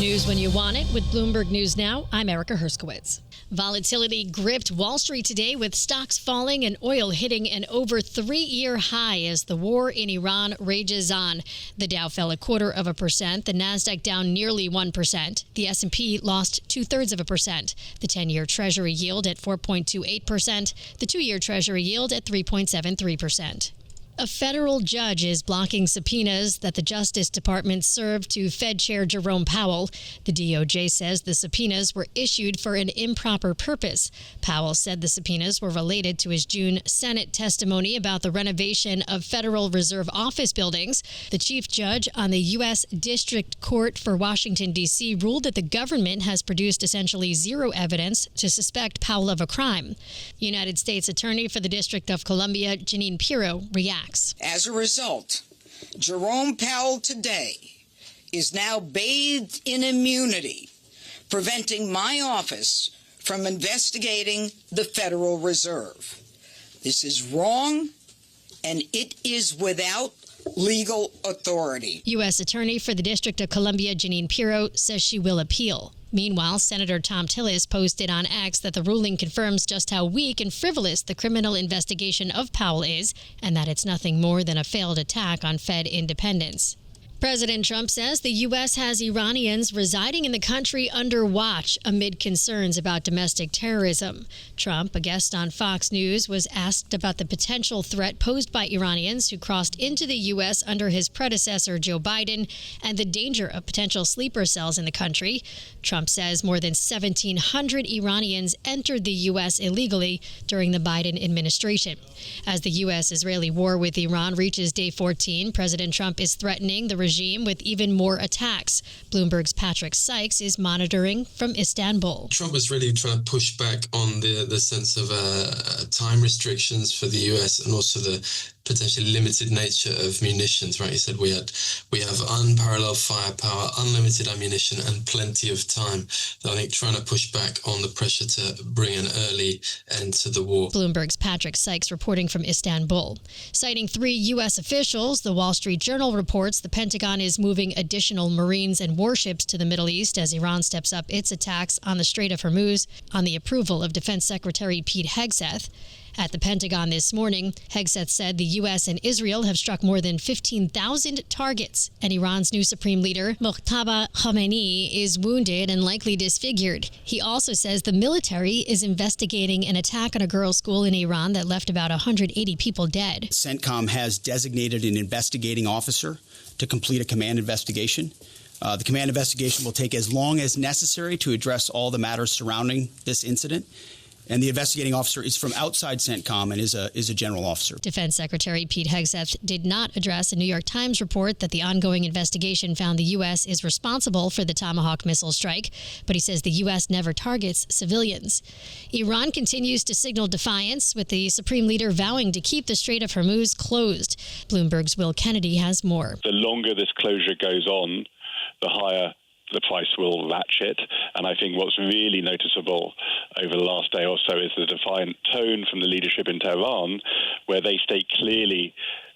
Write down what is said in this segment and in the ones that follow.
News when you want it with Bloomberg News Now. I'm Erica Herskowitz. Volatility gripped Wall Street today with stocks falling and oil hitting an over 3-year high as the war in Iran rages on. The Dow fell 0.25%, the Nasdaq down nearly 1%. The S&P lost 0.2%. The 10-year Treasury yield at 4.28%. The 2-year Treasury yield at 3.73%. A federal judge is blocking subpoenas that the Justice Department served to Fed Chair Jerome Powell. The DOJ says the subpoenas were issued for an improper purpose. Powell said the subpoenas were related to his June Senate testimony about the renovation of Federal Reserve office buildings. The chief judge on the U.S. District Court for Washington, D.C. ruled that the government has produced essentially zero evidence to suspect Powell of a crime. United States Attorney for the District of Columbia, Jeanine Pirro, reacts. As a result, Jerome Powell today is now bathed in immunity, preventing my office from investigating the Federal Reserve. This is wrong, and it is without legal authority. U.S. Attorney for the District of Columbia, Jeanine Pirro, says she will appeal. Meanwhile, Senator Tom Tillis posted on X that the ruling confirms just how weak and frivolous the criminal investigation of Powell is, and that it's nothing more than a failed attack on Fed independence. President Trump says the U.S. has Iranians residing in the country under watch amid concerns about domestic terrorism. Trump, a guest on Fox News, was asked about the potential threat posed by Iranians who crossed into the U.S. under his predecessor, Joe Biden, and the danger of potential sleeper cells in the country. Trump says more than 1,700 Iranians entered the U.S. illegally during the Biden administration. As the U.S.-Israeli war with Iran reaches day 14, President Trump is threatening the regime with even more attacks. Bloomberg's Patrick Sykes is monitoring from Istanbul. Trump was really trying to push back on the sense of time restrictions for the U.S. and also the potentially limited nature of munitions, right? He said we have unparalleled firepower, unlimited ammunition, and plenty of time. So I think trying to push back on the pressure to bring an early end to the war. Bloomberg's Patrick Sykes reporting from Istanbul. Citing 3 U.S. officials, the Wall Street Journal reports the Pentagon is moving additional Marines and warships to the Middle East as Iran steps up its attacks on the Strait of Hormuz on the approval of Defense Secretary Pete Hegseth. At the Pentagon this morning, Hegseth said the U.S. and Israel have struck more than 15,000 targets, and Iran's new supreme leader, Mojtaba Khamenei, is wounded and likely disfigured. He also says the military is investigating an attack on a girls' school in Iran that left about 180 people dead. CENTCOM has designated an investigating officer to complete a command investigation. The command investigation will take as long as necessary to address all the matters surrounding this incident. And the investigating officer is from outside CENTCOM and is a general officer. Defense Secretary Pete Hegseth did not address a New York Times report that the ongoing investigation found the U.S. is responsible for the Tomahawk missile strike, but he says the U.S. never targets civilians. Iran continues to signal defiance, with the Supreme Leader vowing to keep the Strait of Hormuz closed. Bloomberg's Will Kennedy has more. The longer this closure goes on, the higher the price will ratchet. And I think what's really noticeable over the last day or so is the defiant tone from the leadership in Tehran, where they state clearly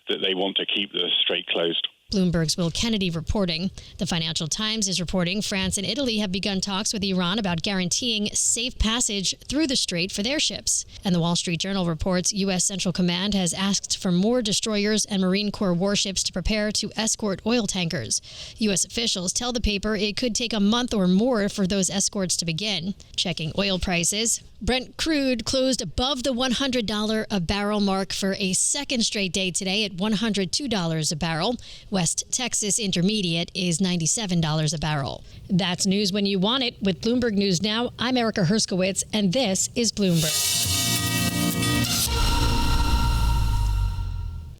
that they want to keep the strait closed. Bloomberg's Will Kennedy reporting. The Financial Times is reporting France and Italy have begun talks with Iran about guaranteeing safe passage through the strait for their ships. And the Wall Street Journal reports U.S. Central Command has asked for more destroyers and Marine Corps warships to prepare to escort oil tankers. U.S. officials tell the paper it could take a month or more for those escorts to begin. Checking oil prices, Brent crude closed above the $100 a barrel mark for a second straight day today at $102 a barrel. West Texas Intermediate is $97 a barrel. That's news when you want it with Bloomberg News Now. I'm Erica Herskowitz, and this is Bloomberg.